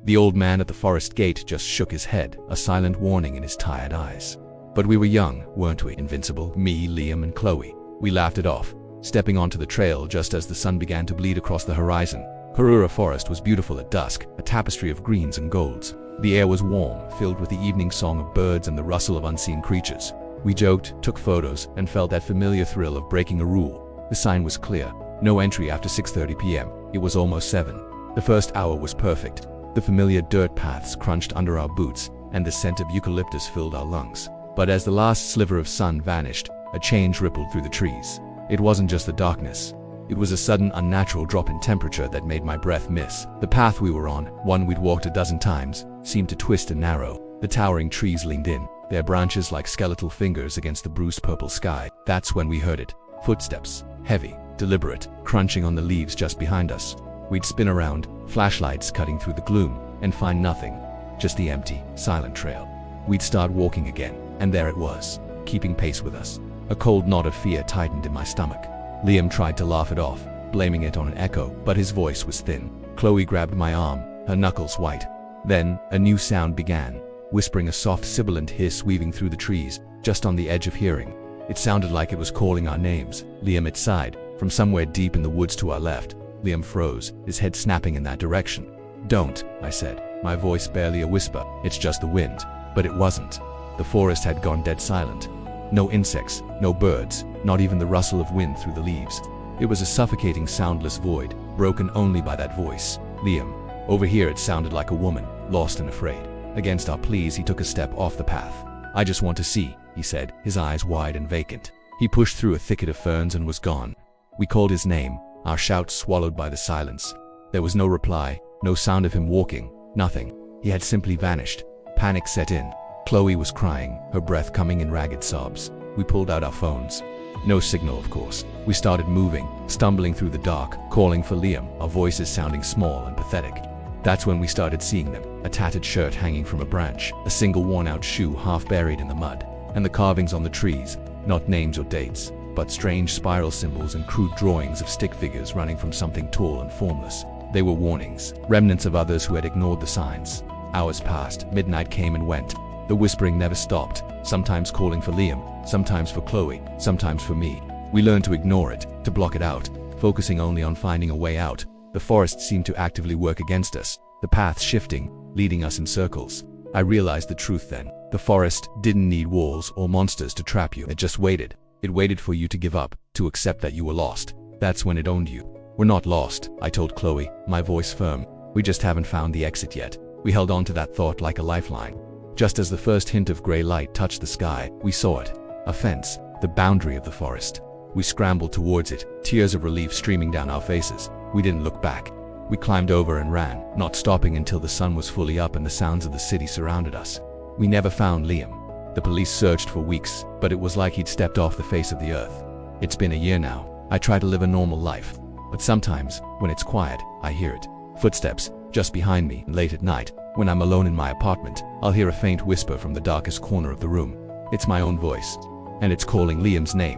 The old man at the forest gate just shook his head, a silent warning in his tired eyes. But we were young, weren't we? Invincible, me, Liam, and Chloe. We laughed it off, stepping onto the trail just as the sun began to bleed across the horizon. Karura Forest was beautiful at dusk, a tapestry of greens and golds. The air was warm, filled with the evening song of birds and the rustle of unseen creatures. We joked, took photos, and felt that familiar thrill of breaking a rule. The sign was clear: no entry after 6:30 p.m. It was almost 7. The first hour was perfect. The familiar dirt paths crunched under our boots, and the scent of eucalyptus filled our lungs. But as the last sliver of sun vanished, a change rippled through the trees. It wasn't just the darkness. It was a sudden, unnatural drop in temperature that made my breath miss. The path we were on, one we'd walked a dozen times, seemed to twist and narrow. The towering trees leaned in, their branches like skeletal fingers against the bruised purple sky. That's when we heard it. Footsteps, heavy, deliberate, crunching on the leaves just behind us. We'd spin around, flashlights cutting through the gloom, and find nothing. Just the empty, silent trail. We'd start walking again, and there it was, keeping pace with us. A cold knot of fear tightened in my stomach. Liam tried to laugh it off, blaming it on an echo, but his voice was thin. Chloe grabbed my arm, her knuckles white. Then, a new sound began, whispering, a soft sibilant hiss weaving through the trees, just on the edge of hearing. It sounded like it was calling our names. Liam sighed. From somewhere deep in the woods to our left, Liam froze, his head snapping in that direction. "Don't," I said, my voice barely a whisper. "It's just the wind." But it wasn't. The forest had gone dead silent. No insects, no birds, not even the rustle of wind through the leaves. It was a suffocating, soundless void, broken only by that voice. "Liam." Over here it sounded like a woman, lost and afraid. Against our pleas, he took a step off the path. "I just want to see," he said, his eyes wide and vacant. He pushed through a thicket of ferns and was gone. We called his name, our shouts swallowed by the silence. There was no reply, no sound of him walking, nothing. He had simply vanished. Panic set in. Chloe was crying, her breath coming in ragged sobs. We pulled out our phones. No signal, of course. We started moving, stumbling through the dark, calling for Liam, our voices sounding small and pathetic. That's when we started seeing them, a tattered shirt hanging from a branch, a single worn-out shoe half buried in the mud, and the carvings on the trees, not names or dates, but strange spiral symbols and crude drawings of stick figures running from something tall and formless. They were warnings, remnants of others who had ignored the signs. Hours passed, midnight came and went. The whispering never stopped, sometimes calling for Liam, sometimes for Chloe, sometimes for me. We learned to ignore it, to block it out, focusing only on finding a way out. The forest seemed to actively work against us, the path shifting, leading us in circles. I realized the truth then. The forest didn't need walls or monsters to trap you. It just waited. It waited for you to give up, to accept that you were lost. That's when it owned you. "We're not lost," I told Chloe, my voice firm. "We just haven't found the exit yet." We held on to that thought like a lifeline. Just as the first hint of gray light touched the sky, we saw it. A fence, the boundary of the forest. We scrambled towards it, tears of relief streaming down our faces. We didn't look back. We climbed over and ran, not stopping until the sun was fully up and the sounds of the city surrounded us. We never found Liam. The police searched for weeks, but it was like he'd stepped off the face of the earth. It's been a year now. I try to live a normal life, but sometimes, when it's quiet, I hear it. Footsteps, just behind me, late at night. When I'm alone in my apartment, I'll hear a faint whisper from the darkest corner of the room. It's my own voice, and it's calling Liam's name.